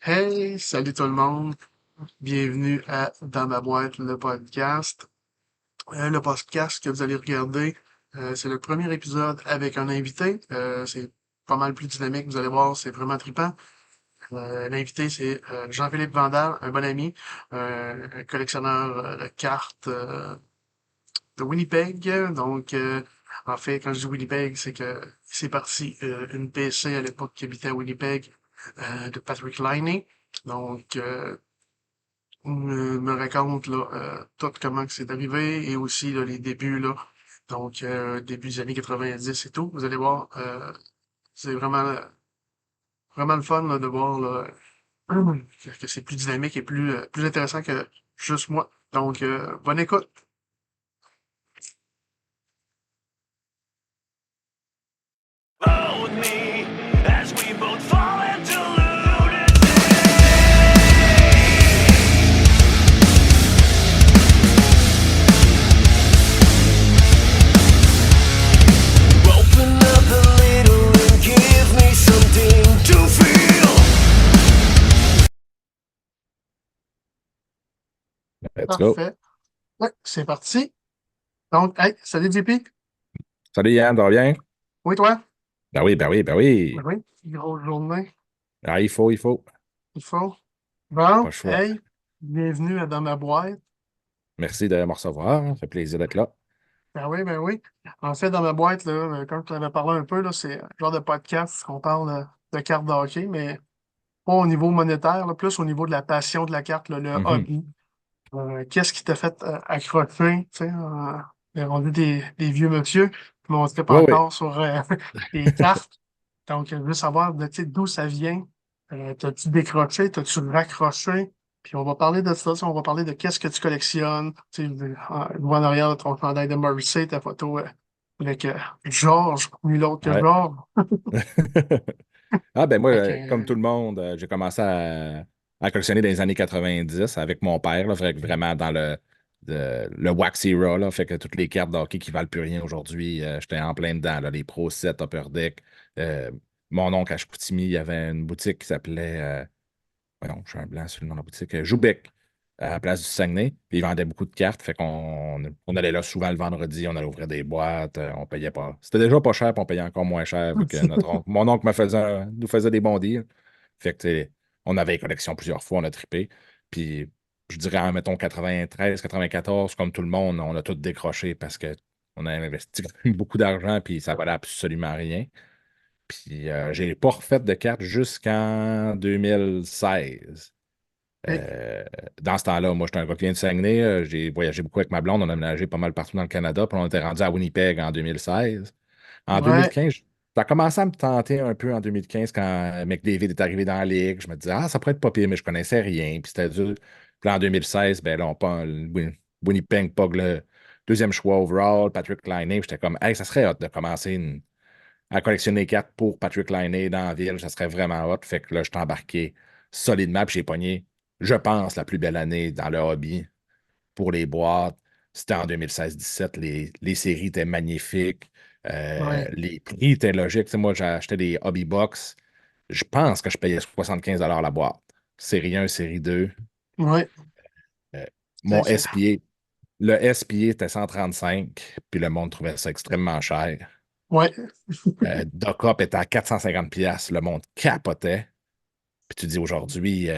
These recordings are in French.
Hey, salut tout le monde. Bienvenue à Dans ma boîte, le podcast. Le podcast que vous allez regarder, c'est le premier épisode avec un invité. C'est pas mal plus dynamique, vous allez voir, c'est vraiment trippant. L'invité, c'est Jean-Philippe Vandal, un bon ami, un collectionneur de cartes de Winnipeg. Donc, en fait, quand je dis Winnipeg, c'est que c'est parti une PC à l'époque qui habitait à Winnipeg de Patrick Liney. Donc, me raconte là, tout comment que c'est arrivé et aussi là, les débuts là. Donc début des années 90 et tout. Vous allez voir, c'est vraiment le fun là, de voir là, que c'est plus dynamique et plus intéressant que juste moi. Donc bonne écoute. With me as we both fall into lunacy. Open up the lid and give me something to feel. Let's go. Parfait. Ouais, c'est parti. Donc, hey, salut JP. Salut Yann, ça va bien? Oui, toi? Ben oui, ben oui, ben oui. Ben oui, grosse journée. Ah, il faut. Il faut. Pas Bon, le choix. hey, bienvenue à Dans ma boîte. Merci de me recevoir. Ça fait plaisir d'être là. Ben oui, ben oui. En fait, dans ma boîte, là, comme je t'avais parlé un peu, là, c'est un genre de podcast qu'on parle de cartes de hockey, mais pas au niveau monétaire, là, plus au niveau de la passion de la carte, là, le Mhm. hobby. Qu'est-ce qui t'a fait accrocher, tu sais, on est rendu des vieux monsieur, mais on ne pas Oui, oui. encore sur les cartes. Donc, je veux savoir tu sais, d'où ça vient. T'as-tu décroché, t'as-tu raccroché? Puis on va parler de ça, tu sais, on va parler de qu'est-ce que tu collectionnes. Tu sais, je vois en arrière de ton chandail de Morrissey, ta photo avec Georges, nul autre que Ouais. Georges. Ah, ben moi, Fait que, comme tout le monde, j'ai commencé à collectionner dans les années 90 avec mon père, là, vraiment dans le Wax Era, là, fait que toutes les cartes de hockey qui valent plus rien aujourd'hui, j'étais en plein dedans, là, les Pro Set, Upper Deck. Euh, Mon oncle à Chicoutimi, il y avait une boutique qui s'appelait voyons, je suis un blanc sur le nom de la boutique. Joubec, à la place du Saguenay. Puis ils vendaient beaucoup de cartes. Fait qu'on allait là souvent le vendredi, on allait ouvrir des boîtes, on payait pas. C'était déjà pas cher, puis on payait encore moins cher, vu que mon oncle nous faisait des bons deals. Fait que, tu sais, on avait les collections plusieurs fois, on a trippé. Puis, je dirais, mettons, 93, 94, comme tout le monde, on a tout décroché parce que on a investi beaucoup d'argent, puis ça valait absolument rien. Puis, j'ai pas refait de cartes jusqu'en 2016. et- Euh, Dans ce temps-là, moi, j'étais un gars qui vient de Saguenay. J'ai voyagé beaucoup avec ma blonde. On a ménagé pas mal partout dans le Canada. Puis on était rendu à Winnipeg en 2016. En ouais, 2015, ça a commencé à me tenter un peu en 2015 quand McDavid est arrivé dans la ligue. Je me disais, ah, ça pourrait être pas pire, mais je connaissais rien. Puis c'était dur. Puis là, en 2016, ben là, Winnipeg pogne le deuxième choix overall, Patrick Laine. J'étais comme, hey, ça serait hot de commencer à collectionner des cartes pour Patrick Laine dans la ville. Ça serait vraiment hot. Fait que là, je suis embarqué solidement. Puis j'ai pogné, je pense, la plus belle année dans le hobby pour les boîtes. C'était en 2016-17. Les séries étaient magnifiques. ouais, Les prix étaient logiques. Tu sais, moi, j'ai acheté des hobby box. Je pense que je payais 75 la boîte. Série 1, série 2. ouais. Euh, C'est, Mon c'est- SPA, le SPA était 135, puis le monde trouvait ça extrêmement cher. ouais. Doc Up était à 450 pièces. Le monde capotait. Puis tu dis aujourd'hui,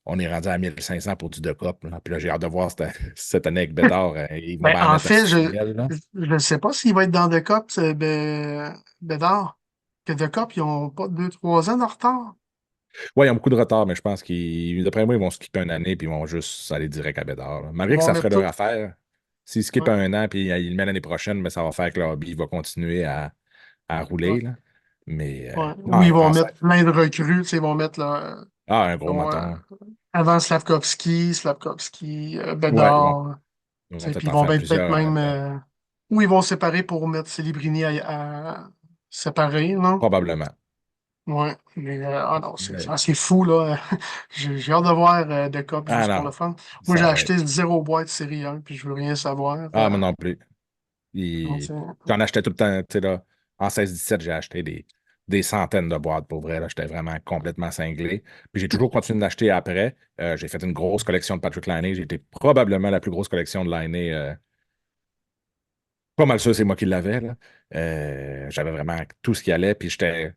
on est rendu à 1500 pour du Doc Up, là. Puis là, j'ai hâte de voir cette année avec Bédard. Il va Ben, bien en mettre à fait, 6000, là. je ne sais pas s'il va être dans The Cup, Bédard. Que The Cup, ils ont pas 2, 3 ans de retard. Ouais, ils ont beaucoup de retard, mais je pense d'après moi, ils vont skipper une année puis ils vont juste aller direct à Bédard, là. Ils Malgré que vont ça mettre ferait leur tout. affaire. S'ils skippent Ouais, un an puis ils le mettent l'année prochaine, mais ça va faire que leur hobby va continuer à ouais, rouler, là. Mais ouais. non, Ou ils en vont français. mettre plein de recrues. Tu sais, ils vont mettre là, Un gros bon, moton. avant Slavkovski, Ouais, Bédard. ils Tu vont sais, puis peut-être ils en vont faire peut-être plusieurs en même. même temps. Ou ils vont séparer pour mettre Celebrini à séparer, non? Probablement. Ouais. Mais, ah non, Mais- c'est fou, là. J'ai hâte de voir The Cup Ah juste pour non, le fun. Moi, j'ai ça va acheté être. 0 boîte série 1, puis je veux rien savoir. Ah, moi non plus. Donc, J'en achetais tout le temps, tu sais, là. En 16-17, j'ai acheté des centaines de boîtes pour vrai. Là, j'étais vraiment complètement cinglé. Puis j'ai toujours continué d'acheter après. J'ai fait une grosse collection de Patrick Laine. J'ai été probablement la plus grosse collection de Laine. Pas mal sûr, c'est moi qui l'avais, là. J'avais vraiment tout ce qui allait. Puis j'étais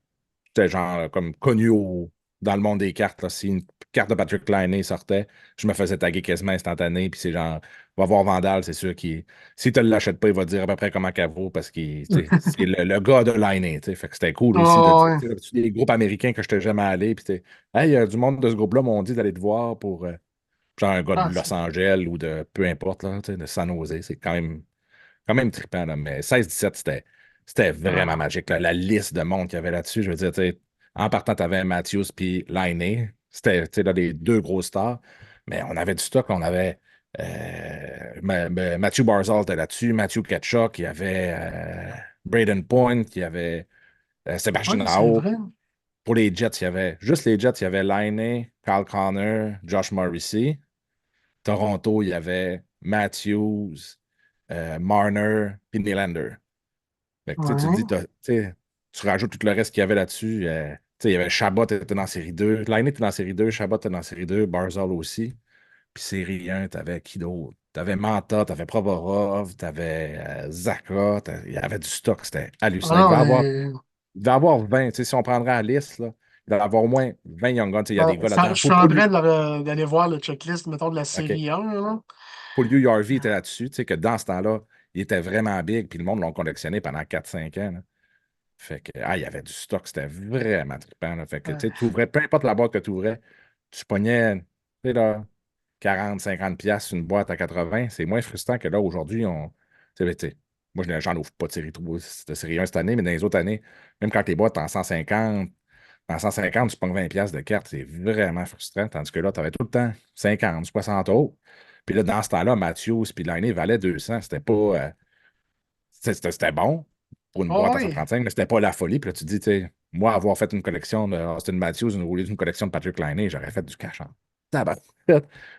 genre comme connu dans le monde des cartes, là. Si une carte de Patrick Laine sortait, je me faisais taguer quasiment instantané. Puis c'est genre, va voir Vandal, c'est sûr qu'il. Si tu ne l'achètes pas, il va te dire à peu près comment qu'elle vaut parce que c'est le gars de Laine. Fait que c'était cool aussi de Ah dire, ouais. tu sais, des groupes américains que je n'étais jamais allé. Puis hey, il y a du monde de ce groupe-là m'ont dit d'aller te voir pour genre un gars de Ah, Los Angeles ou de peu importe, là, tu sais, de San Jose. C'est quand même trippant, là, mais 16-17, c'était vraiment ah, magique, là. La liste de monde qu'il y avait là-dessus, je veux dire, tu sais, en partant, tu avais Matthews puis Laine. C'était, tu sais, là, les deux gros stars. Mais on avait du stock. On avait Matthew Barzal était là-dessus, Matthew Ketchuk, il y avait Braden Point, il y avait ouais, Sébastien c'est Aho. vrai. Pour les Jets, il y avait juste les Jets, il y avait Laine, Kyle Connor, Josh Morrissey. Toronto, il y avait Matthews, Marner, puis Nylander. Fait que, tu te dis, Ouais. tu rajoutes tout le reste qu'il y avait là-dessus. Il y avait Chabot était dans série 2, Laine était dans série 2, Chabot était dans série 2, Barzal aussi. Puis série 1, t'avais qui d'autre? T'avais Manta, t'avais Provorov, t'avais Zaka, il y avait du stock, c'était Ah hallucinant. non, Il devait avoir 20, si on prendrait la liste, là, il devait avoir au moins 20 Young Guns. Il y a des gars je là-dedans. suis en train d'aller voir le checklist, mettons, de la OK. série 1, là. Paul Harvey était là-dessus, tu sais, que dans ce temps-là, il était vraiment big, puis le monde l'ont collectionné pendant 4-5 ans, là. Fait que, il y avait du stock, c'était vraiment trippant, là. Fait que, Ouais. tu sais, tu ouvrais, peu importe la boîte que tu ouvrais, tu pognais, tu sais, là, 40, 50 piastres une boîte à 80. C'est moins frustrant que là, aujourd'hui, tu sais, moi, j'en ouvre pas de série 3, de série 1 cette année, mais dans les autres années, même quand les boîtes en 150, tu pognes 20 piastres de cartes, c'est vraiment frustrant. Tandis que là, tu avais tout le temps 50, 60 euros. Puis là, dans ce temps-là, Matthews puis Lainé valaient 200. C'était pas. C'était bon pour une Oh, boîte à oui. 135, mais c'était pas la folie. Puis là, tu te dis, tu sais, moi, avoir fait une collection de Austin Matthews au lieu d'une collection de Patrick Lainé, j'aurais fait du cash en tabac.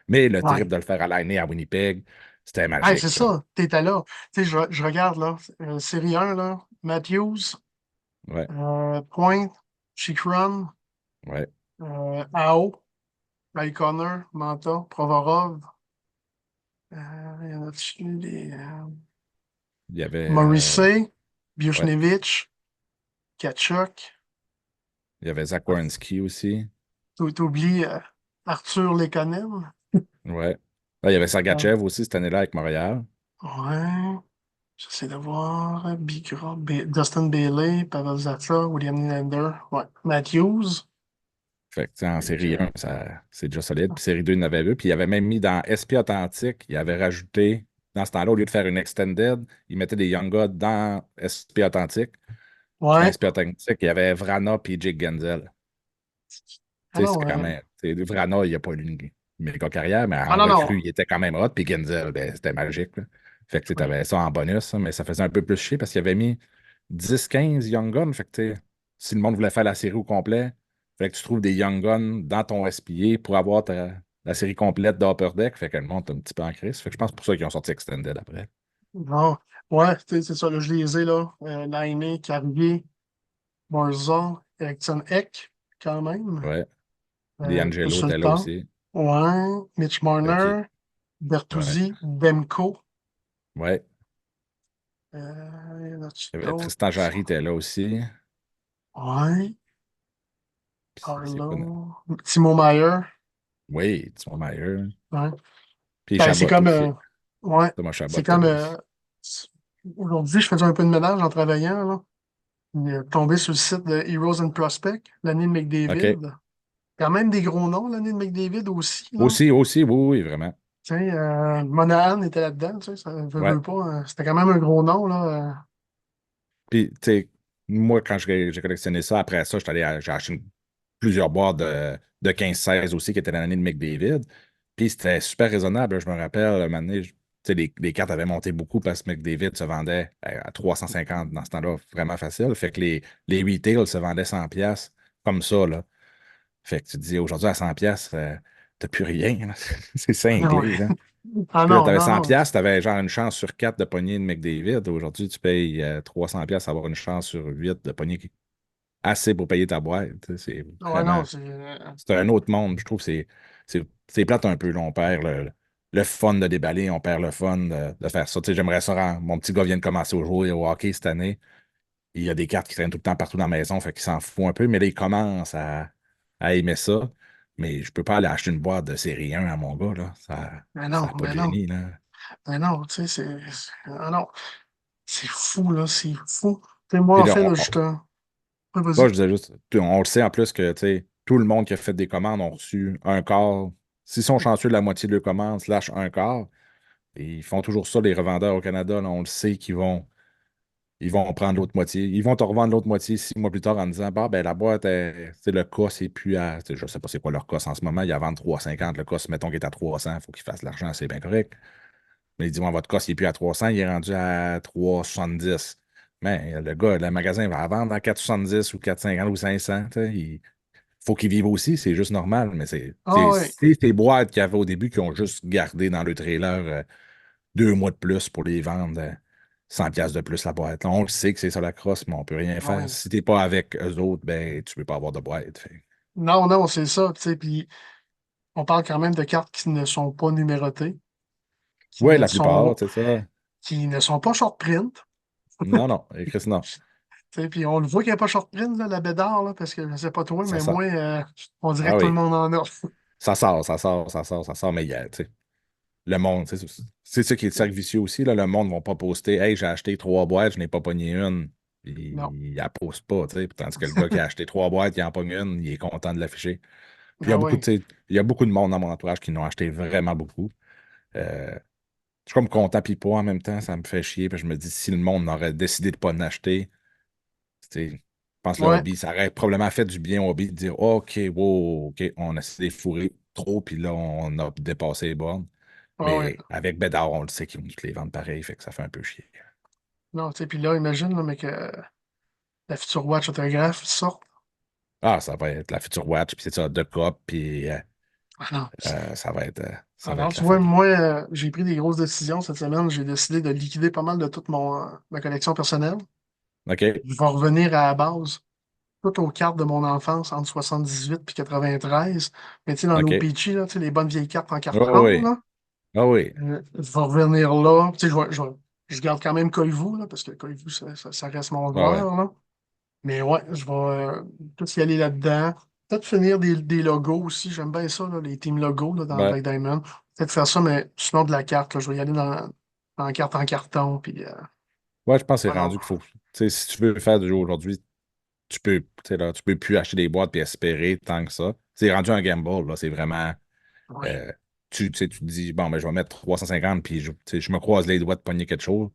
Mais le trip Ouais. de le faire à Lainé à Winnipeg, c'était Ouais, c'est magique, là. ça. T'étais là. Tu sais, je regarde, là. Série 1, là. Matthews, Ouais, Point, Chikron, ouais. Ao, Ray Connor, Manta, Provorov. Il y en a-tu des. Il y avait, Morrissey, ouais, Buchnevich, Kachuk. il y avait Zach Werenski aussi. T'oublies Arthur Lekonen. Ouais. Là, il y avait Ouais. Sergachev aussi cette année-là avec Montréal. Ouais. J'essaie de voir. Dustin Bailey, Pavel Zacha, William Nylander. Ouais. Matthews. Fait que, tu sais, en Fait que, série 1, c'est déjà solide. Puis série 2, il en avait vu. Puis il avait même mis dans SP Authentique, il avait rajouté, dans ce temps-là, au lieu de faire une Extended, il mettait des Young Guns dans SP Authentique. Puis dans ouais. SP Authentique, il y avait Vrana puis Jake Genzel. Ah Tu sais, non, c'est quand même. Tu sais, Vrana, il n'a pas eu une méga carrière, mais ah en non, non. recrue, il était quand même hot. Puis Genzel, ben, c'était magique, là. Fait que tu Oui. avais ça en bonus, hein, mais ça faisait un peu plus chier parce qu'il avait mis 10-15 Young Guns. Fait que tu sais, si le monde voulait faire la série au complet, fait que tu trouves des Young Guns dans ton SPA pour avoir la série complète d'Upper Deck. Fait que le monde est un petit peu en crise. Fait que je pense que c'est pour ça qu'ils ont sorti Extended après. Non. Ouais, c'est ça. Là, je les ai, là. Laine, Carrier, Barzal, Eriksson Ek, quand même. Ouais. D'Angelo Plus le était là temps. aussi. Ouais. Mitch OK. Marner, Ouais. Bertuzzi, Demko. Ouais. Y en a-tu Il y avait d'autres? Tristan Jarry était là aussi. Ouais. C'est quoi? Arlo. Timo Meyer. Oui, Timo Meyer. Ouais. Puis Ben, c'est Chabot comme. aussi. Ouais. Thomas Chabot C'est était comme. là aussi. Aujourd'hui, je faisais un peu de ménage en travaillant, là. Il est tombé sur le site de Heroes and Prospect, l'année de OK. McDavid. Quand même des gros noms, l'année de McDavid aussi, là. Aussi, aussi, oui, oui, vraiment. Tu sais, Monahan était là-dedans, tu sais, ça Ouais. veut pas. C'était quand même un gros nom, là. Puis, tu sais, moi, quand j'ai collectionné ça, après ça, j'ai acheté plusieurs boîtes de 15-16 aussi, qui étaient l'année de McDavid. Puis, c'était super raisonnable. Je me rappelle, un moment donné, tu sais, les cartes avaient monté beaucoup parce que McDavid se vendait à 350 dans ce temps-là, vraiment facile. Fait que les retails se vendaient 100 pièces comme ça, là. Fait que tu te dis, aujourd'hui, à 100 pièces, t'as plus rien, là. C'est Ah ouais. cinglé, là. Ah Puis là, non, t'avais non, 100 non. pièces, t'avais genre une chance sur 4 de pogner une McDavid. Aujourd'hui, tu payes 300 pièces avoir une chance sur 8 de pogner assez pour payer ta boîte. Tu sais, c'est Ouais, non, vraiment. c'est. C'est un autre monde. Je trouve que c'est plate un peu. Là. On perd le fun de déballer, on perd le fun de faire ça. Tu sais, j'aimerais ça. Mon petit gars vient de commencer au jouer au hockey cette année. Il y a des cartes qui traînent tout le temps partout dans la maison, fait qu'il s'en fout un peu, mais là, il commence à aimer ça. Mais je peux pas aller acheter une boîte de série 1 à mon gars, là. Mais Ça non, n'a pas mais de non, génie, là. mais non, tu sais, ah non, c'est fou, là, c'est fou. Tu sais, moi, Puis en là, fait, là, juste. Ouais, moi, vas-y. je disais juste, on le sait en plus que, tu sais, tout le monde qui a fait des commandes ont reçu un quart. S'ils sont chanceux de la moitié de leurs commandes, slash un quart, et ils font toujours ça, les revendeurs au Canada, là, on le sait qu'ils vont prendre l'autre moitié. Ils vont te revendre l'autre moitié 6 mois plus tard en disant, bah, ben la boîte, le cost, c'est plus à. Je sais pas c'est quoi leur cost en ce moment. Ils la vendent 3,50. Le cost, mettons qu'il est à 300, il faut qu'ils fassent de l'argent, c'est bien correct. Mais ils disent, ouais, votre cost, il n'est plus à 300, il est rendu à 3,70. Mais le gars, le magasin va la vendre à 4,70 ou 4,50 ou 500. Tu sais, il faut qu'ils vivent aussi, c'est juste normal. Mais Ah ouais, c'est ces boîtes qu'il y avait au début qui ont juste gardé dans le trailer 2 mois de plus pour les vendre 100 pièces de plus la boîte. Là, on le sait que c'est ça la crosse, mais on peut rien ah faire. ouais. Si t'es pas avec eux autres, ben tu peux pas avoir de boîte. Non, non, c'est ça, tu sais, puis on parle quand même de cartes qui ne sont pas numérotées, qui Oui, ne la plupart, sont, c'est ça. qui ne sont pas short print. Non, non. Et Chris, non. Tu sais, puis on le voit qu'il n'y a pas short print, là, la bédard, là, parce que je sais pas toi, Ça mais sort. moi, on dirait Ah que tout le oui. monde en a. Ça sort, ça sort, ça sort, ça sort. Mais tu sais, le monde, c'est ça qui est le cercle vicieux aussi. Là, le monde ne va pas poster Hey, j'ai acheté 3 boîtes, je n'ai pas pogné une. Non. Il la pose pas, tu sais. Tandis que le gars qui a acheté 3 boîtes, il en pogne une, il est content de l'afficher. Puis il y a Ah beaucoup, oui. tu sais, il y a beaucoup de monde dans mon entourage qui n'ont acheté vraiment beaucoup. Euh, Je suis comme content puis pas en même temps, ça me fait chier. Puis je me dis, si le monde aurait décidé de ne pas en acheter, tu sais, je pense que le Ouais, hobby, ça aurait probablement fait du bien au hobby de dire, OK, wow, OK, on a essayé de fourrer trop, puis là, on a dépassé les bornes. ouais, ouais. Mais avec Bédard, on le sait qu'ils vont toutes les vendre pareil, fait que ça fait un peu chier. Non, tu sais, puis là, imagine, là, mais que la future Watch autographe sorte. Ah, ça va être la future Watch, puis c'est ça, de cop, puis Ah non. ça va Alors, être tu la vois, folie. moi, j'ai pris des grosses décisions cette semaine. J'ai décidé de liquider pas mal de toute ma collection personnelle. OK, Je vais revenir à la base, toutes aux cartes de mon enfance entre 78 et 93. Mais tu sais, dans nos OK. Peachy, là, tu sais, les bonnes vieilles cartes en Oh carton, oui, là, oh oui, je vais revenir là. Tu sais, je garde quand même Koivu, là, parce que Koivu, ça reste mon ouais, ouais, joueur, là. Mais ouais, je vais tout y aller là-dedans. Peut-être finir des logos aussi. J'aime bien ça, là, les team logos là, dans ouais. Black Diamond. Peut-être faire ça, mais sinon de la carte. Là, je vais y aller dans la carte en carton. Puis, Ouais, je pense que c'est alors, rendu qu'il faut. Tu sais, si tu veux faire du jeu aujourd'hui, tu sais, là, tu peux plus acheter des boîtes et espérer tant que ça. C'est rendu un gamble, là. C'est vraiment. oui, euh, tu sais, tu te dis, bon, ben, je vais mettre 350 puis tu sais, je me croise les doigts de pogner quelque chose.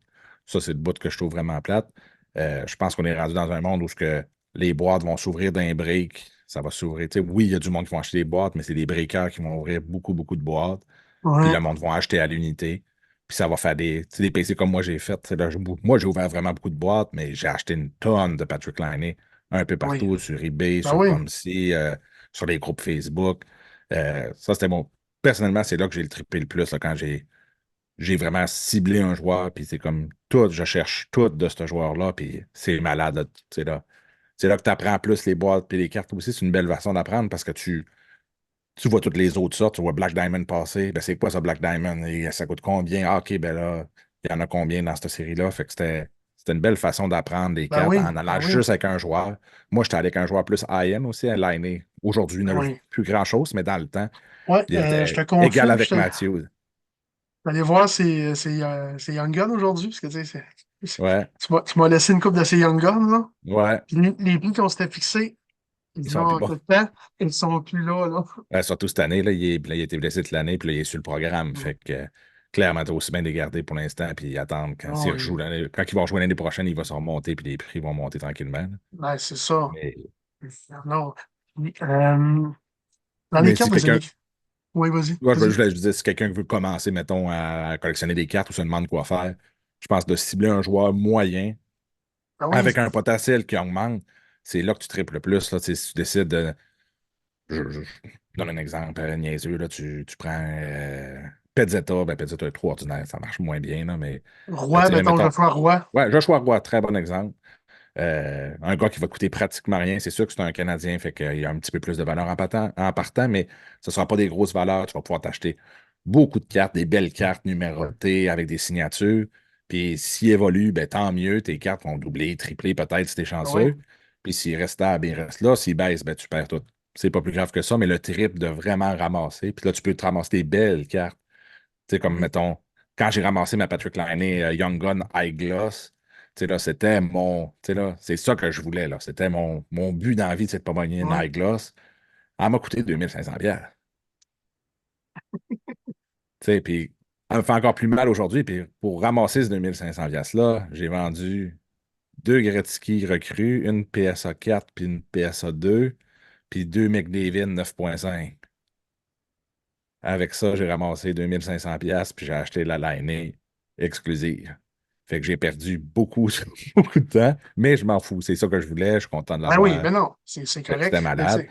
Ça, c'est le bout que je trouve vraiment plate. Je pense qu'on est rendu dans un monde où ce que les boîtes vont s'ouvrir d'un break. Ça va s'ouvrir. Tu sais, oui, il y a du monde qui vont acheter des boîtes, mais c'est des breakers qui vont ouvrir beaucoup, beaucoup de boîtes. Puis ouais, le monde va acheter à l'unité. Puis ça va faire tu sais, des PC comme moi j'ai fait. Tu sais, là, moi, j'ai ouvert vraiment beaucoup de boîtes, mais j'ai acheté une tonne de Patrick Liney un peu oui. partout, sur eBay, Ben sur oui, Pomsy, sur les groupes Facebook. Ça, c'était mon. Personnellement, c'est là que j'ai le trippé le plus, là, quand j'ai vraiment ciblé un joueur, puis c'est comme tout, je cherche tout de ce joueur-là, puis c'est malade, là, tu sais, là. C'est là que tu apprends plus les boîtes puis les cartes aussi. C'est une belle façon d'apprendre parce que tu vois toutes les autres sortes. Tu vois Black Diamond passer. Ben, c'est quoi ça, Black Diamond? Et ça coûte combien? Ah, OK, ben là, il y en a combien dans cette série-là? Fait que c'était une belle façon d'apprendre les ben cartes oui, en allant ben oui, juste avec un joueur. Moi, j'étais avec un joueur plus high-end aussi, à Liney. Aujourd'hui, il ne joue oui. plus grand-chose, mais dans le temps, Ouais, il je te était égal confirme, je avec suis Matthews. allé voir ces Young Guns aujourd'hui, parce que tu sais, Ouais, tu m'as laissé une coupe de ces Young Guns, là. ouais. Puis les prix qu'on s'était fixés, Ils il y sont plus a bas. quelque temps, ils sont plus là, là. Surtout cette année, là, il a été blessé toute l'année, puis là, il est sur le programme. Fait que clairement, t'as aussi bien les garder pour l'instant, puis attendre Ah oui. quand ils vont jouer l'année prochaine, il va se remonter, puis les prix vont monter tranquillement, là. Ben, c'est ça. Mais, Non. Dans les mais si cartes des quelqu'un. années. Oui, vas-y. Ouais, Vas-y. je disais, si quelqu'un veut commencer, mettons, à collectionner des cartes ou se demande quoi faire, je pense de cibler un joueur moyen Ah oui. avec un potentiel qui augmente, c'est là que tu triples le plus. Là, tu sais, si tu décides de. Je donne un exemple niaiseux, là, tu prends Pezzetta, ben Pezzetta est trop ordinaire, ça marche moins bien, là, mais Roi, tu sais, mettons, je mettons. vais faire roi. Ouais, Joshua Roy, très bon exemple. Un gars qui va coûter pratiquement rien, c'est sûr que c'est un Canadien, fait qu'il y a un petit peu plus de valeur en partant, mais ce ne sera pas des grosses valeurs. Tu vas pouvoir t'acheter beaucoup de cartes, des belles cartes numérotées avec des signatures. Puis s'il évolue, ben, tant mieux, tes cartes vont doubler, tripler peut-être si t'es Ah oui, chanceux. Puis s'il reste stable, il reste là. S'il baisse, ben, tu perds tout. C'est pas plus grave que ça, mais le trip de vraiment ramasser. Puis là, tu peux te ramasser des belles cartes. Tu sais, comme oui, mettons, quand j'ai ramassé ma Patrick Laine Young Gun High Gloss, tu sais, là, c'était mon. Tu sais, là, c'est ça que je voulais, là. C'était mon but dans la vie, c'est de ne pas gagner une oui. High Gloss. Elle m'a coûté 2500 pièces. Tu sais, puis elle me fait encore plus mal aujourd'hui. Puis pour ramasser ce 2500 pièces-là, j'ai vendu deux Gretzky recrues, une PSA 4 puis une PSA 2, puis deux McDavid 9.5. Avec ça, j'ai ramassé 2500 pièces puis j'ai acheté la Laine exclusive. Fait que j'ai perdu beaucoup, beaucoup de temps, mais je m'en fous. C'est ça que je voulais. Je suis content de Ah oui, l'avoir. mais non, c'est Fait que c'était correct. Mais tu malade. sais,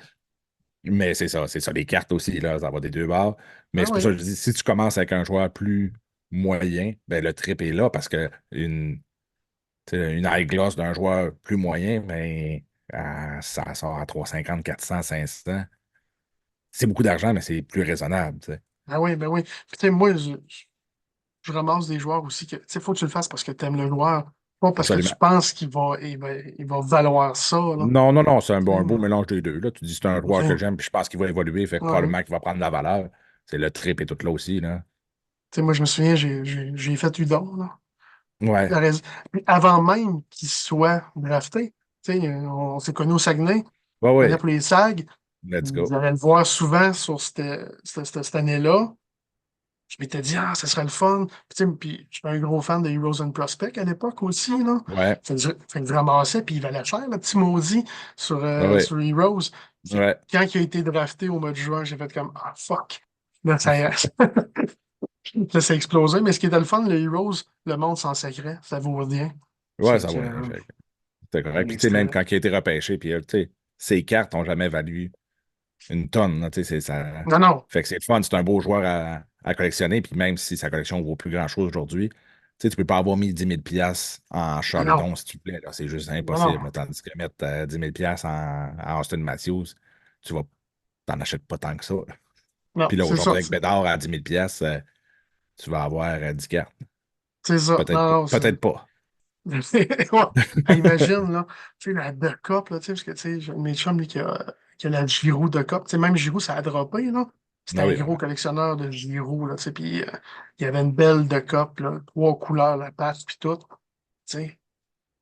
Mais c'est ça. Les cartes aussi, là, ça va des deux bords. Mais ah c'est pour ça oui, que je dis, si tu commences avec un joueur plus moyen, ben le trip est là parce que tu sais, une high gloss d'un joueur plus moyen, ben, ça sort à 350, 400, 500. C'est beaucoup d'argent, mais c'est plus raisonnable. Tu sais. ah oui, ben oui. Puis tu sais, moi, je ramasse des joueurs aussi que, tu sais, faut que tu le fasses parce que tu aimes le joueur, pas parce que tu Absolument. penses il va valoir ça, là. Non, non, non, c'est Tu sais, un beau mélange des deux. Là. Tu dis c'est un OK. joueur que j'aime, puis je pense qu'il va évoluer, fait que Ouais. probablement qu'il va prendre de la valeur. C'est le trip et tout là aussi. Là. Tu sais, moi, je me souviens, j'ai fait Udon, là. Ouais, La rais- Puis avant même qu'il soit drafté, tu sais, on s'est connus au Saguenay, ouais, on allait ouais. pour les SAG, Let's vous go. allez le voir souvent sur cette année-là. Je m'étais dit, ah, ça serait le fun. Puis, tu sais, puis je suis un gros fan de Heroes and Prospect à l'époque aussi, là. Ouais, Fait que je ramassais, puis il valait cher, le petit maudit, ouais, ouais. sur Heroes. Ouais. Quand il a été drafté au mois de juin, j'ai fait comme, ah, fuck. Là, là, ça a explosé. Mais ce qui était le fun, le Heroes, le monde s'en sacrait. Ça vaut rien. Ouais, Fait ça que, va rien. C'était correct. Puis, mais tu sais, même c'était. quand il a été repêché, puis, tu sais, ses cartes n'ont jamais valu une tonne. Là, tu sais, ça. Non, non. Fait que c'est le fun. C'est un beau joueur à collectionner. Puis, même si sa collection ne vaut plus grand-chose aujourd'hui, tu sais, tu peux pas avoir mis 10 000 piastres en Non, non. Charleton, s'il te plaît. Là. C'est juste Non, non. impossible. Là. Tandis que mettre 10 000 piastres en Austin Matthews, tu vas, t'en achètes pas tant que ça. Là. Non, Puis là, c'est ça. aujourd'hui, avec Bédard à 10 000 piastres, tu vas avoir 10 cartes. C'est ça. Peut-être pas. Non, non, Peut-être pas. Ouais. Ah, imagine, là, tu sais, la de Cup, là, tu sais, parce que, tu sais, j'ai un de mes chums, lui, qui a la Giroud de Cup. Tu sais, même Giroud, ça a droppé, là. C'était Ah un oui, gros vraiment. collectionneur de Giroud, là, tu sais, puis il y avait une belle de Cup, là, trois couleurs, la patte, puis tout. Tu sais,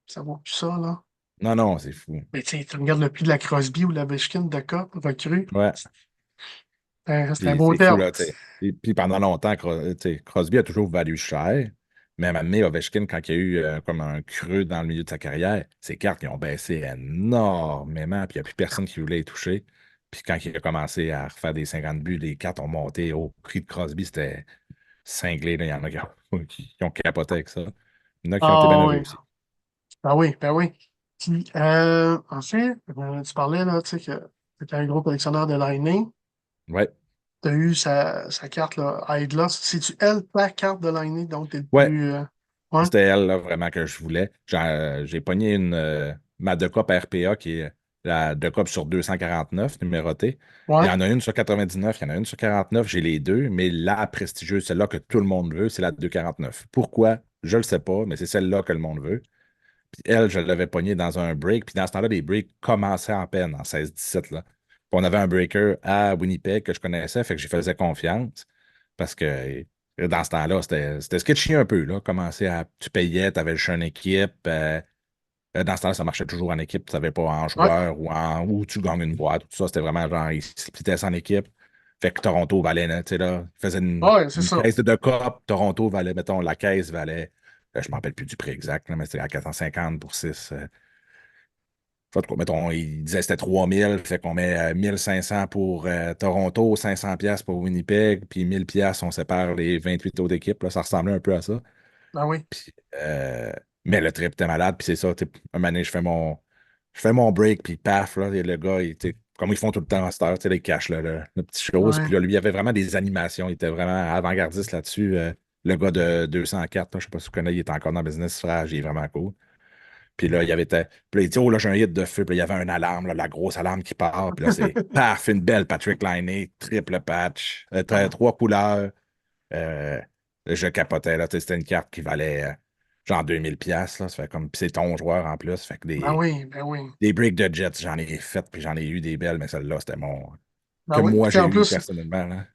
ça vaut plus ça, là. Non, non, c'est fou. Mais tu sais, tu regardes le prix de la Crosby ou la Ovechkin de Cup recrue, Ouais. c'est un Puis beau c'est fou, terme. là, tu sais. Puis pendant longtemps, tu sais, Crosby a toujours valu cher. Mais à un moment donné, Ovechkin, quand il y a eu comme un creux dans le milieu de sa carrière, ses cartes ils ont baissé énormément. Puis il n'y a plus personne qui voulait les toucher. Puis quand il a commencé à refaire des 50 buts, les cartes ont monté au prix de Crosby. C'était cinglé. Là. Il y en a qui ont capoté avec ça. Il y en a qui ont été bien Ah heureux oui, aussi. ben oui, ben oui. Puis, ensuite, tu parlais, là, tu sais, que tu étais un gros collectionneur de Lightning. Ouais. Tu as eu sa carte, là, Idlos. C'est-tu elle, ta carte de Lightning, donc t'es le Ouais. plus. Ouais, C'était elle, là, vraiment, que je voulais. J'ai pogné ma Decop RPA, qui est la Decop sur 249, numérotée. Il y ouais. en a une sur 99, il y en a une sur 49. J'ai les deux, mais la prestigieuse, celle-là que tout le monde veut, c'est la 249. Pourquoi? Je le sais pas, mais c'est celle-là que le monde veut. Puis elle, je l'avais pognée dans un break. Puis dans ce temps-là, les breaks commençaient en peine, en 16-17, là. Puis on avait un breaker à Winnipeg que je connaissais, fait que j'y faisais confiance. Parce que dans ce temps-là, c'était sketchy un peu, là. Tu payais, tu avais juste une équipe. Dans ce temps-là, ça marchait toujours en équipe. Tu savais pas en Ouais, joueur ou tu gagnes une boîte. Tout ça, c'était vraiment genre, ils splittaient ça en équipe. Fait que Toronto valait, là, tu sais, là, ils faisaient ouais, c'est une ça. caisse de cop. Toronto valait, mettons, la caisse valait, je ne me rappelle plus du prix exact, là, mais c'était à 450 pour 6. Fait que, mettons, il disait que c'était 3000, fait qu'on met 1500 pour Toronto, 500 pièces pour Winnipeg, puis 1000 pièces, on sépare les 28 autres équipes. Là, ça ressemblait un peu à ça. Ben oui. Puis, mais le trip était malade, puis c'est ça. Un moment donné, je fais mon break, puis paf, là, et le gars, comme ils font tout le temps à cette heure, tu sais, ils cachent le petit chose. Ouais. Puis là, lui, il avait vraiment des animations. Il était vraiment avant-gardiste là-dessus. Le gars de 204, là, je sais pas si tu connais, il est encore dans le business, frère, il est vraiment cool. Puis là, puis là, il dit, oh là, j'ai un hit de feu. Puis là, il y avait une alarme, là, la grosse alarme qui part. Puis là, c'est paf, une belle Patrick Laine, triple patch, Ah, trois couleurs. Euh, je capotais, là. Tu sais, c'était une carte qui valait genre 2000 pièces là. Ça fait comme, puis c'est ton joueur en plus. Fait que ben oui, ben oui. des breaks de Jets, j'en ai fait, puis j'en ai eu des belles, mais celle-là, c'était mon. Ben Que oui. moi, Puis j'ai en eu plus, personnellement, là.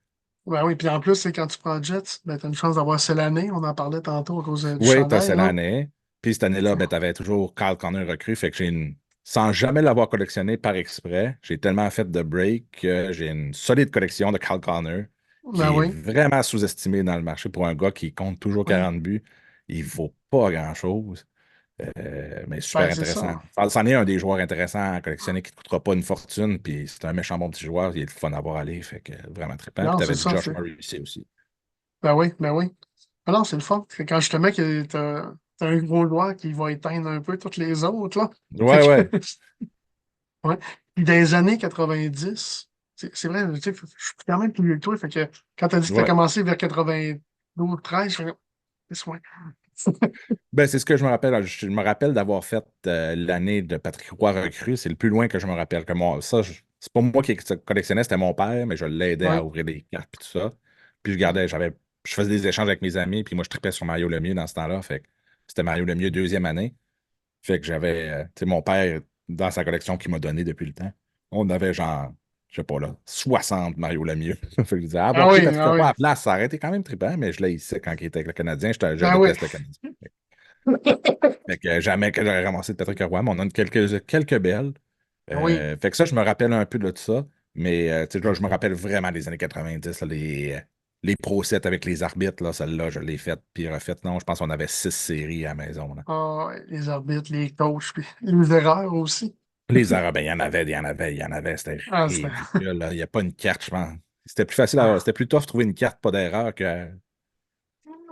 ben oui, puis en plus, c'est quand tu prends Jets, ben t'as une chance d'avoir celle année. On en parlait tantôt à cause du Oui, t'as chandail, cette là. année. Puis cette année-là, ben, t'avais toujours Kyle Connor recru. Fait que j'ai une. Sans jamais l'avoir collectionné par exprès, j'ai tellement fait de break que j'ai une solide collection de Kyle Connor Ben qui est oui, vraiment sous-estimé dans le marché pour un gars qui compte toujours oui. 40 buts. Il vaut pas grand-chose, mais super Ben c'est intéressant. ça. C'en est un des joueurs intéressants à collectionner qui ne te coûtera pas une fortune. Puis c'est un méchant bon petit joueur. Il est le fun à voir aller. Fait que vraiment trippant. Puis Non, c'est t'avais du ça. Josh Murray ici aussi. Ben oui, ben oui. Ah non, c'est le fun. C'est quand justement que t'as un gros joueur qui va éteindre un peu toutes les autres, là. Fait Ouais, que, ouais. ouais. Puis dans les années 90, c'est vrai, tu sais, je suis quand même plus vieux que toi. Fait que quand t'as dit que t'as Ouais. commencé vers 92, 13, je fais, c'est ouais. Ben, c'est ce que je me rappelle. Je me rappelle d'avoir fait l'année de Patrick Roy recrue. C'est le plus loin que je me rappelle. Que moi, ça, c'est pas moi qui collectionnais, c'était mon père, mais je l'aidais à Ouais. ouvrir des cartes et tout ça. Puis je faisais des échanges avec mes amis, puis moi, je tripais sur Mario Lemieux dans ce temps-là. Fait que c'était Mario Lemieux deuxième année. Fait que j'avais, tu sais, mon père, dans sa collection qu'il m'a donné depuis le temps, on avait genre, je sais pas là, 60 Mario Lemieux. Fait que je disais, ah, Ah bon, pris oui, Patrick ah Roy à oui. la place, ça aurait été quand même trippant, mais je l'ai ici quand il était avec le Canadien. Je Ah oui. déteste le Canadien. Fait que jamais que j'aurais ramassé de Patrick Roy, mais on a quelques belles. Ah oui. Fait que ça, je me rappelle un peu de tout ça. Mais tu sais, là, je me rappelle vraiment des années 90, là, les Pro sets avec les arbitres, là, celle-là, je l'ai faite puis refaite. Non, je pense qu'on avait 6 séries à la maison, là. Ah, ouais, les arbitres, les coachs, puis les erreurs aussi. Les erreurs, ben, il y en avait. C'était Ah, c'était. ridicule, là. Il n'y a pas une carte, je pense. C'était plus facile Ah, c'était plus tough de trouver une carte, pas d'erreur que.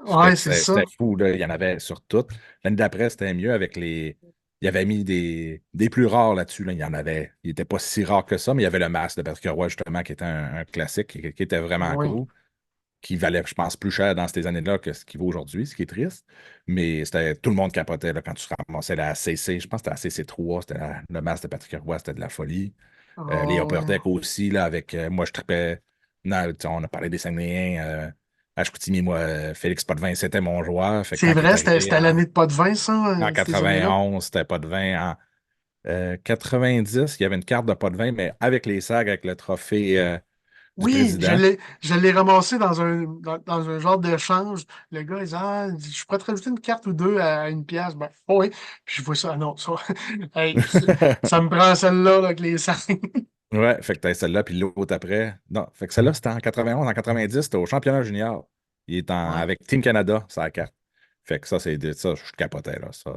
ouais, c'est C'était ça. fou, là. Il y en avait sur toutes. L'année d'après, c'était mieux avec les. Il avait mis des plus rares là-dessus. Là. Il y en avait. Il n'était pas si rare que ça, mais il y avait le masque de Patrick Roy, justement, qui était un classique, qui était Ah vraiment oui. cool, qui valait, je pense, plus cher dans ces années-là que ce qu'il vaut aujourd'hui, ce qui est triste. Mais c'était tout le monde capotait là, quand tu ramassais la CC. Je pense que c'était la CC3, c'était le masque de Patrick Roy, c'était de la folie. Les Ah Upper oui. Deck aussi, là, avec moi, je tripais. Non, tu sais, on a parlé des Saguenayens. À Chicoutimi, moi, Félix Potvin, c'était mon joueur. Fait que C'est quand il est vrai, c'était arrivé c'était l'année de pas de vin, ça, en ces années-là. 91, c'était Potvin. En 90, il y avait une carte de Potvin, mais avec les sags, avec le trophée du Oui, président. je l'ai ramassé dans un genre d'échange. Le gars, il dit, ah, il dit, je pourrais te rajouter une carte ou deux à une pièce. Ben, oh oui. Puis je vois ça, ah non, ça, hey, ça me prend celle-là, là, avec les cinq. Ouais, fait que t'as celle-là, puis l'autre après. Non, fait que celle-là, c'était en 91, en 90, c'était au championnat junior. Il est Ouais, avec Team Canada, sa carte. Fait que ça, ça, je capotais, là, ça.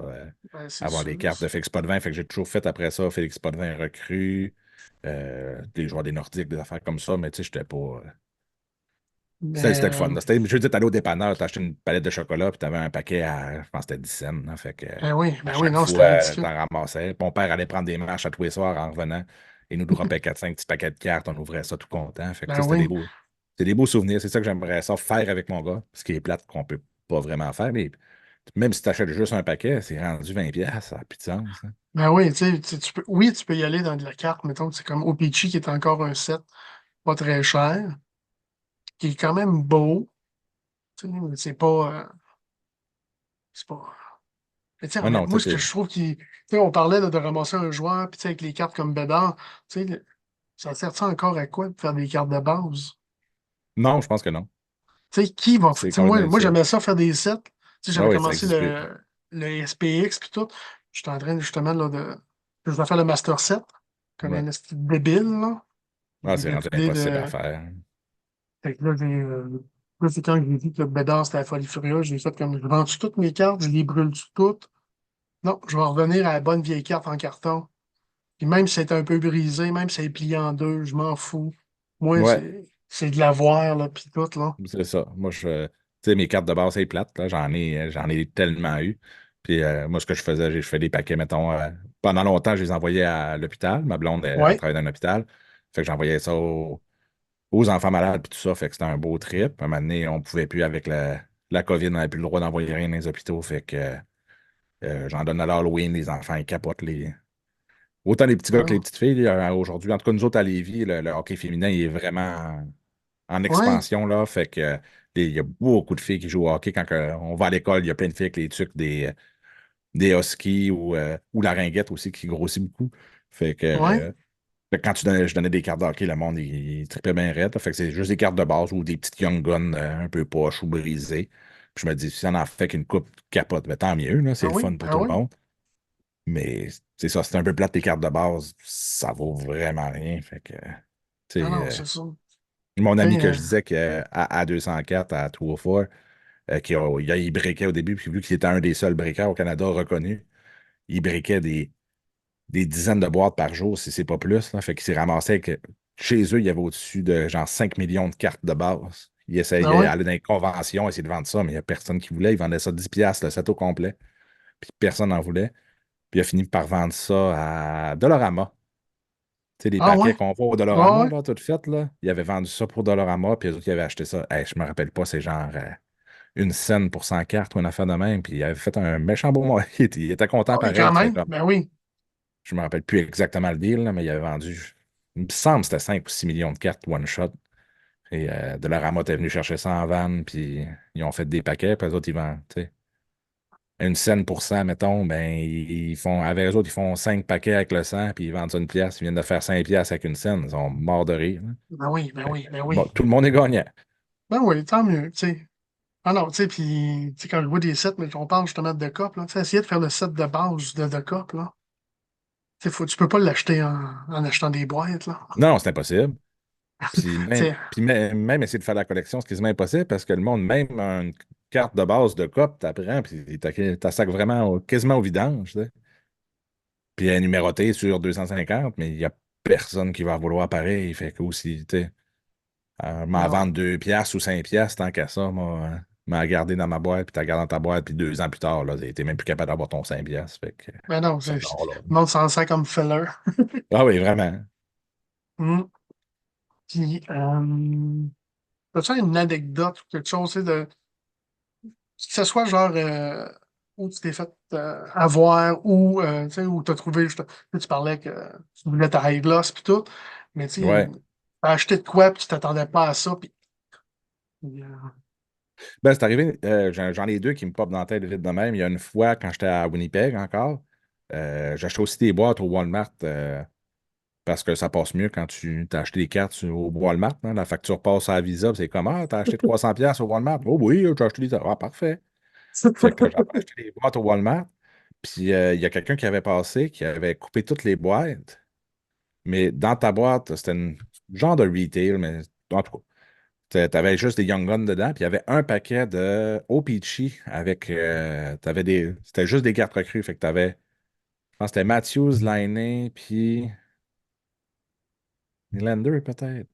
ben, c'est Avoir des sûr. cartes de Félix Potvin. Fait que j'ai toujours fait après ça, Félix Potvin recrue, des joueurs des Nordiques, des affaires comme ça, mais tu sais, j'étais pas. C'était Mais, le fun, là. Je veux dire, t'allais au dépanneur, t'achetais une palette de chocolat, puis t'avais un paquet à, je pense que c'était 10 cents, là. Fait que ben à oui, chaque non, c'était fois, ridicule. t'en ramassais. Mon père allait prendre des marches à tous les soirs en revenant. Et nous dropait 4-5 petits paquets de cartes, on ouvrait ça tout content. Fait que tu Ben sais, oui, c'est des beaux souvenirs. C'est ça que j'aimerais ça faire avec mon gars. Ce qui est plate qu'on peut pas vraiment faire. Mais même si tu achètes juste un paquet, c'est rendu 20$, ça n'a plus de sens, hein. ben oui, tu peux, oui, tu peux y aller dans de la carte, mettons, c'est comme OPC qui est encore un set pas très cher, qui est quand même beau. Tu sais, c'est pas. Mais tu sais, Ouais, non, moi, ce que je trouve qui. Tu sais, on parlait là, de ramasser un joueur, puis tu sais, avec les cartes comme Bédard, tu sais, ça sert ça encore à quoi de faire des cartes de base? non, je pense que non. Tu sais, qui va. Tu C'est sais, complètement moi inutile. j'aimais ça faire des sets. Tu sais, Ah j'avais oui, ça commencé n'existe plus. le SPX, puis tout. J'étais en train justement là, de. Je vais faire le Master set, comme Ouais. un esti de débile, là. Ah, J'ai c'est rendu décidé impossible à de. faire. Fait que là, là, c'est quand j'ai vu que le Bédard, c'était la folie furieuse, j'ai fait comme. Je vends toutes mes cartes, je les brûle toutes. Non, je vais revenir à la bonne vieille carte en carton. Puis même si c'est un peu brisé, même si c'est plié en deux, je m'en fous. Moi, Ouais, c'est de l'avoir, là, puis tout, là. c'est ça. Moi, tu sais, mes cartes de base, c'est plate, là. J'en ai tellement eu. Puis moi, ce que je faisais, je fais des paquets, mettons, pendant longtemps, je les envoyais à l'hôpital. Ma blonde, elle Ouais, travaille dans un hôpital. Fait que j'envoyais ça aux enfants malades, puis tout ça. Fait que c'était un beau trip. À un moment donné, on pouvait plus avec la COVID, on n'avait plus le droit d'envoyer rien dans les hôpitaux. Fait que J'en donne à l'Halloween, les enfants, ils capotent les. Autant les petits gars que les Ah, petites filles, aujourd'hui. En tout cas, nous autres à Lévis, le hockey féminin il est vraiment en ouais, expansion, là. Fait que il y a beaucoup de filles qui jouent au hockey. Quand on va à l'école, il y a plein de filles avec les tucs des huskies ou la ringuette aussi qui grossit beaucoup. Fait que, ouais. fait que quand je donnais des cartes de hockey, le monde, il trippait bien raide, là. Fait que c'est juste des cartes de base ou des petites Young Guns un peu poches ou brisées. Puis je me dis, si on en fait qu'une coupe capote, ben, tant mieux, là, c'est Ah le oui, fun pour ah tout le oui. monde. Mais c'est ça, c'est un peu plate les cartes de base, ça vaut vraiment rien. Fait que, tu Ah sais, non, c'est ça. mon Tu ami sais, que je disais qu'à 204, à 204, il briquait au début, puis vu qu'il était un des seuls briqueurs au Canada reconnus, il briquait des dizaines de boîtes par jour, si c'est pas plus, là. Fait qu'il s'est ramassé avec, chez eux, il y avait au-dessus de genre 5 millions de cartes de base. Il ah essayait oui. d'aller dans les conventions, essayer de vendre ça, mais il n'y a personne qui voulait. Il vendait ça 10 piastres, le set au complet, puis personne n'en voulait. Puis il a fini par vendre ça à Dollarama. Tu sais, les Ah paquets ouais. qu'on voit au Ah Dollarama, ouais. là, tout fait, là, il avait vendu ça pour Dollarama, puis les autres, ils avaient acheté ça. Hey, je me rappelle pas, c'est genre une scène pour 100 cartes ou une affaire de même, puis il avait fait un méchant beau mois. Il était Ah content oui, pareil. quand C'était même. comme, Ben oui. je me rappelle plus exactement le deal, là, mais il avait vendu, il me semble que c'était 5 ou 6 millions de cartes one shot. Et Dollarama était venu chercher ça en van, puis ils ont fait des paquets, puis les autres, ils vendent, tu sais. Une scène pour 100, mettons, ben, ils font, avec eux autres, ils font 5 paquets avec le 100, puis ils vendent ça une pièce. Ils viennent de faire 5 pièces avec une scène. Ils sont morts de rire, là. Ben oui, ben Fait que, oui, ben bon, oui. tout le monde est gagnant. Ben oui, tant mieux, tu sais. Ah non, tu sais, puis, tu sais, quand je vois des sets, mais qu'on parle justement de cop, là, tu sais, essayer de faire le set de base de cop, là. Tu sais, tu peux pas l'acheter en achetant des boîtes, là. Non, c'est impossible. Puis Tu même, sais, même essayer de faire la collection, c'est quasiment impossible parce que le monde, même une carte de base de COP, t'apprends, puis t'as sac vraiment quasiment au vidange, tu sais. Puis elle est numérotée sur 250, mais il n'y a personne qui va en vouloir pareil. Fait que aussi, tu sais, m'en non. vendre 2 piastres ou 5 piastres, tant qu'à ça, moi, m'en garder dans ma boîte, puis t'as gardé dans ta boîte, puis 2 ans plus tard, là, t'es même plus capable d'avoir ton 5 piastres. Fait que Ben non, ça le dort là. monde s'en sert comme filler. Ah oui, vraiment. Hmm. Puis, as-tu une anecdote ou quelque chose, tu sais, de, que ce soit genre où tu t'es fait avoir ou tu sais, où tu as trouvé, tu parlais que tu voulais ta high gloss puis tout, mais tu sais, Ouais. t'as acheté de quoi puis tu t'attendais pas à ça, puis, Ben, c'est arrivé, j'en ai deux qui me popent dans la tête vite de même. Il y a une fois, quand j'étais à Winnipeg encore, j'achetais aussi des boîtes au Walmart parce que ça passe mieux quand tu as acheté des cartes au Walmart, hein. La facture passe à la Visa, puis c'est comme, ah, t'as acheté 300$ au Walmart? Oh oui, j'ai acheté des. Ah, parfait. Fait que j'avais acheté des boîtes au Walmart, puis il y a quelqu'un qui avait passé, qui avait coupé toutes les boîtes, mais dans ta boîte, c'était un genre de retail, mais en tout cas. T'avais juste des Young Guns dedans, puis il y avait un paquet de O-Pee-Chee avec. C'était juste des cartes recrues. Fait que t'avais. Je pense que c'était Matthews, Laine, puis. Nylander, peut-être.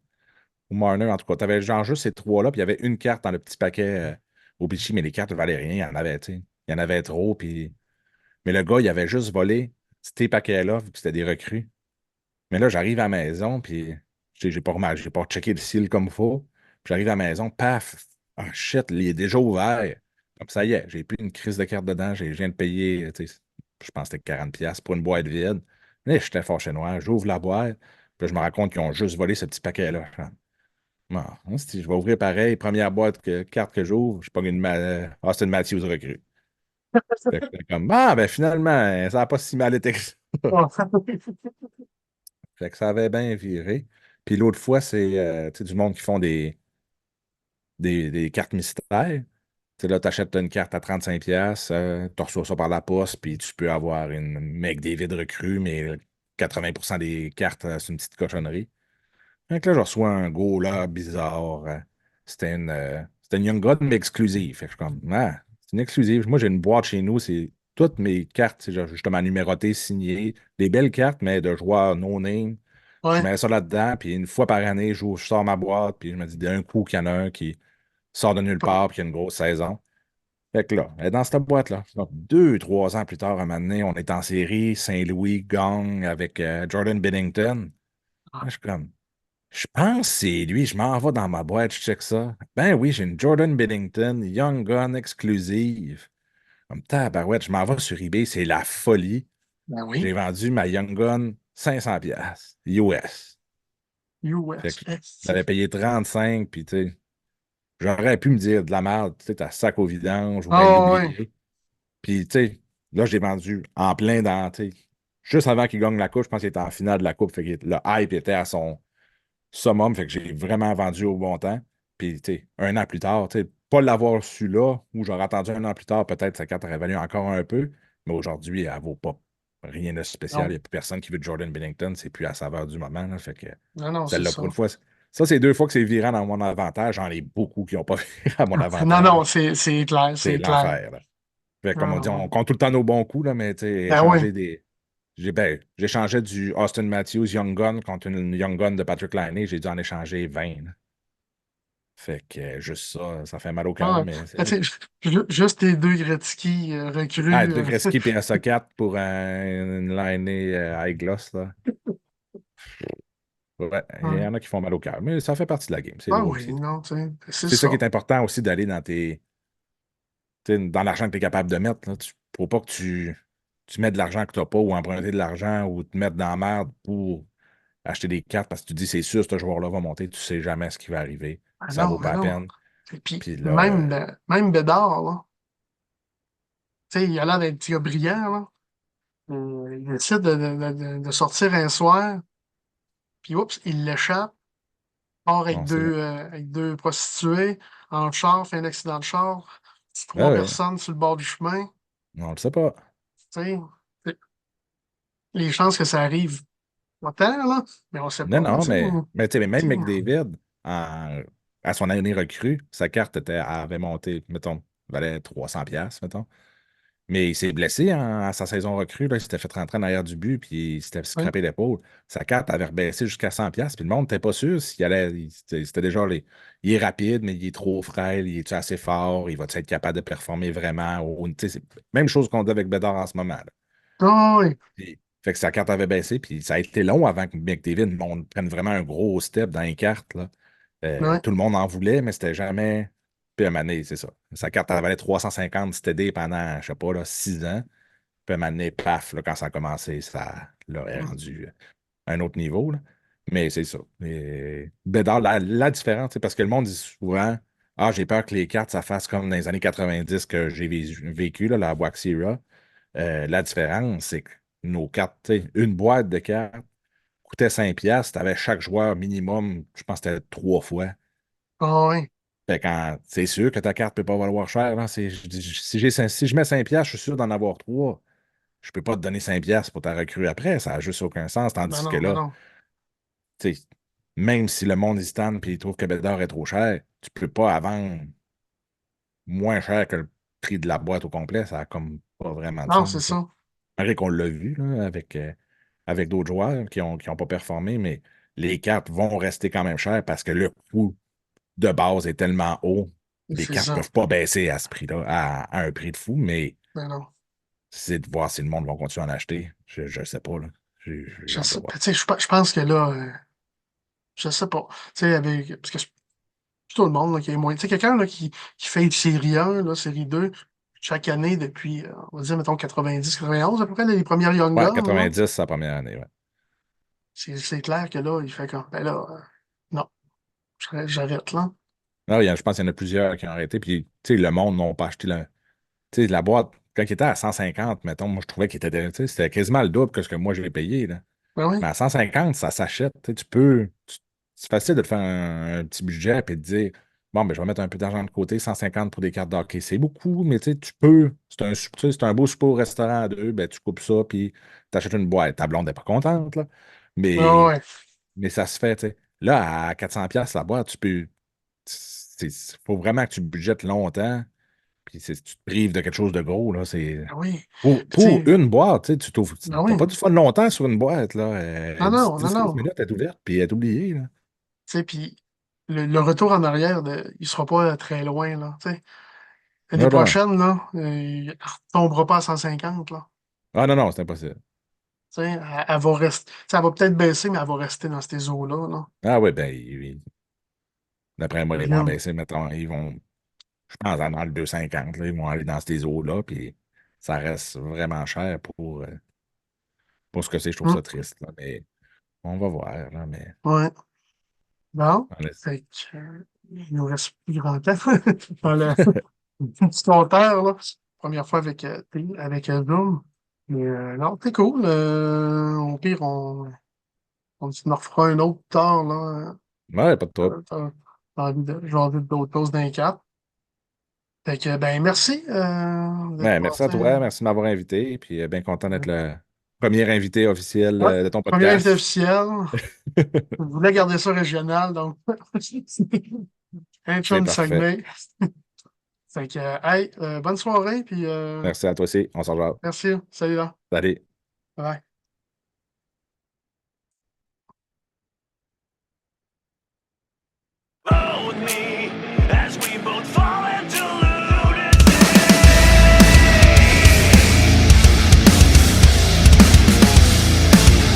Ou Marner, en tout cas. T'avais genre juste ces trois-là, puis il y avait une carte dans le petit paquet O-Pee-Chee, mais les cartes ne valaient rien. Il y en avait, tu sais. Il y en avait trop, puis. Mais le gars, il avait juste volé ces paquets-là, vu que c'était des recrues. Mais là, j'arrive à la maison, puis j'ai pas checké le seal comme il faut. Puis j'arrive à la maison, paf! Ah shit, il est déjà ouvert. Comme ça y est, j'ai plus une crise de carte dedans, je viens de payer, tu sais, je pense que c'était 40$ pour une boîte vide. Mais j'étais fort chez noir, j'ouvre la boîte, puis je me rends compte qu'ils ont juste volé ce petit paquet-là. Ah, je vais ouvrir pareil, première carte que j'ouvre, je pogne c'est une Matthews recrue. Fait que j'étais comme, ah, ben finalement, ça n'a pas si mal été que ça. Fait que ça avait bien viré. Puis l'autre fois, c'est tu sais, du monde qui font des cartes mystères. Tu sais, là, tu achètes une carte à 35$, tu reçois ça par la poste, puis tu peux avoir une mec David recrue, mais 80% des cartes, c'est une petite cochonnerie. Fait que là, je reçois un go là bizarre. C'était une Young God, mais exclusive. Fait que je suis comme, ah, c'est une exclusive. Moi, j'ai une boîte chez nous, c'est toutes mes cartes, c'est justement numérotées, signées, des belles cartes, mais de joueurs no name. Je ouais, mets ça là-dedans, puis une fois par année, je sors ma boîte, puis je me dis d'un coup qu'il y en a un qui sort de nulle part, puis qu'il y a une grosse saison. Fait que là, elle est dans cette boîte-là. Donc, 2, 3 ans plus tard, à un moment donné, on est en série, Saint-Louis, Gong, avec Jordan Binnington. Là, je suis comme, je pense que c'est lui, je m'en vais dans ma boîte, je check ça. Ben oui, j'ai une Jordan Binnington Young Gun exclusive. Comme tabarouette, je m'en vais sur eBay, c'est la folie. Ben J'ai oui. vendu ma Young Gun 500 pièces US. Fait que US. j'avais payé 35, puis tu sais, j'aurais pu me dire de la merde, tu sais, t'as sac au vidange ou bien Ah ouais. l'oublier. Puis tu sais, là, je l'ai vendu en plein dans, tu sais, juste avant qu'il gagne la coupe, je pense qu'il était en finale de la coupe, fait que le hype était à son summum, fait que j'ai vraiment vendu au bon temps. Puis tu sais, un an plus tard, tu sais, pas l'avoir su là, ou j'aurais attendu un an plus tard, peut-être sa carte aurait valu encore un peu, mais aujourd'hui, elle vaut pas rien de spécial. Il Non. n'y a plus personne qui veut de Jordan Bennington, c'est plus à la saveur du moment, là, fait que Non, non, c'est celle-là, pour ça. une fois, ça, c'est deux fois que c'est virant dans mon avantage. J'en ai beaucoup qui n'ont pas viré à mon Non, non, avantage. c'est clair, C'est c'est clair. l'enfer, là. Fait que, comme Non, on dit, on non. compte tout le temps nos bons coups, là, mais tu sais, Ben oui. échanger des. J'échangeais du Austin Matthews Young Gun contre une Young Gun de Patrick Laine. J'ai dû en échanger 20, là. Fait que juste ça, ça fait mal au Ah, cœur, ouais. mais c'est Ben, ça. tu sais, juste les deux Gretzky Ah, recrues. deux Gretzky et un Socket pour une Laine high gloss, là. Ouais, il y Ouais. en a qui font mal au cœur, mais ça fait partie de la game. C'est Ah drôle, oui, c'est tout. non, tu sais, c'est C'est ça qui ça. est important aussi d'aller dans tu sais, dans l'argent que tu es capable de mettre. Là. Faut pas que tu mets de l'argent que tu n'as pas ou emprunter de l'argent ou te mettre dans la merde pour acheter des cartes parce que tu dis c'est sûr, ce joueur-là va monter, tu sais jamais ce qui va arriver. Ah Ça non, vaut mais pas la non. peine. Et puis, Puis là, même Bédard, là, tu sais, il a l'air d'être un petit gars brillant, là. Il décide de sortir un soir, puis oups, il l'échappe, part on sait. avec deux prostituées, en char, fait un accident de char, Ah trois ouais, personnes sur le bord du chemin, on le sait pas. tu sais, les chances que ça arrive, pas tant, là, mais on sait Non, pas, non, tu sais. mais, tu sais, mais Tu même sais, McDavid, à son année recrue, sa carte avait monté, mettons, valait 300$, mettons. Mais il s'est blessé à sa saison recrue. Là. Il s'était fait rentrer en arrière du but, puis il s'était oui. scrappé l'épaule. Sa carte avait rebaissé jusqu'à 100$, puis le monde n'était pas sûr s'il allait. C'était déjà il est rapide, mais il est trop frêle, il est assez fort, il va être capable de performer vraiment. C'est même chose qu'on dit avec Bédard en ce moment. Là. Ah oui, Fait que sa carte avait baissé, puis ça a été long avant que McDavid prenne vraiment un gros step dans les cartes. Là. ouais. Tout le monde en voulait, mais c'était jamais. Puis à un moment donné, c'est ça. Sa carte elle valait 350 TD pendant, je sais pas, là, 6 ans. Puis à un moment donné, paf, là, quand ça a commencé, ça l'aurait rendu à un autre niveau. Là. Mais c'est ça. Et Bédard, la différence, c'est parce que le monde dit souvent ah, j'ai peur que les cartes, ça fasse comme dans les années 90 que j'ai vécu, là, la Wax Era. La différence, c'est que nos cartes, tu sais, une boîte de cartes coûtait 5 piastres, tu avais chaque joueur minimum, je pense que c'était 3 fois. Ah oui. Fait quand c'est sûr que ta carte ne peut pas valoir cher. Là, si je mets 5 piastres, je suis sûr d'en avoir 3. Je peux pas te donner 5 piastres pour ta recrue après. Ça n'a juste aucun sens. Ben Tandis que non, ben là, non. tu sais, même si le monde y stand et il trouve que Beldor est trop cher, tu peux pas la vendre moins cher que le prix de la boîte au complet. Ça n'a comme pas vraiment de Non, c'est sens. Là. ça. Malgré qu'on l'a vu là, avec d'autres joueurs qui ont pas performé, mais les cartes vont rester quand même chères parce que le coût de base est tellement haut. Les C'est cartes ne ça. peuvent pas baisser à ce prix-là, à un prix de fou, mais Ben non. c'est de voir si le monde va continuer à en acheter. Je ne sais pas, là. J'ai Je hâte de sais, voir. tu sais, je pense que là, je sais pas. Tu sais, parce que c'est tout le monde là, qui est moins. Tu sais, quelqu'un là, qui fait une série 1, là, série 2 chaque année depuis, on va dire, mettons, 90, 91, à peu près, les premières Young Ouais, Guns, là. 90, c'est la première année, ouais. C'est clair que là, il fait comme, ben là, non, j'arrête là. Non, je pense qu'il y en a plusieurs qui ont arrêté. Puis, tu sais, le monde n'a pas acheté tu sais, la boîte. Quand il était à 150, mettons, moi, je trouvais qu'il était, tu sais, c'était quasiment le double que ce que moi, je l'ai payé, là. Ben oui. Mais à 150, ça s'achète. Tu sais, c'est facile de te faire un petit budget et de dire, bon, ben, je vais mettre un peu d'argent de côté, 150 pour des cartes d'hockey. C'est beaucoup, mais tu sais, tu peux. Tu sais, c'est un beau souper au restaurant à deux, ben, tu coupes ça, puis tu achètes une boîte. Ta blonde n'est pas contente, là. Ah Mais, ouais. mais ça se fait, tu sais. Là, à 400$ la boîte, tu peux. Il faut vraiment que tu budgètes longtemps, puis tu te prives de quelque chose de gros, là. Ben oui. Puis, tu Pour sais, une boîte, tu sais, ben t'as oui. pas du fun longtemps sur une boîte, là. Non, non, non, 10-15 non. minutes, elle est ouverte, puis elle est oubliée, là. Tu sais, puis le retour en arrière, il sera pas très loin, là. Tu sais, l'année Non, non. prochaine, là, il ne tombera pas à 150, là. Ah non, non, c'est impossible. Tu sais, elle va rester. Tu sais, elle va peut-être baisser, mais elle va rester dans ces eaux-là, là. Ah oui, ben, d'après moi, ils vont Rien. baisser, mettons, je pense, dans le 250, là, ils vont aller dans ces eaux-là, puis. ça reste vraiment cher pour ce que c'est. Je trouve Hum, ça triste, là, mais on va voir, là, mais ouais. Bon. on laisse- Fait que, il nous reste plus grand temps. Dans le petit compteur, là. Première fois avec Zoom. Mais non, c'est cool. Au pire, on s'en refera un autre tard, là. Ouais, pas de trouble. T'as envie de jaser d'autres choses d'un cap. Fait que, ben, merci d'être Ouais, merci à passé. toi, merci de m'avoir invité, puis bien content d'être le premier invité officiel Ouais, de ton premier invité podcast. officiel. Je voulais garder ça régional, donc un C'est chum du parfait. Saguenay. Fait que, hey, bonne soirée, puis Merci à toi aussi. On se revoit. merci. Salut là. Salut. Bye.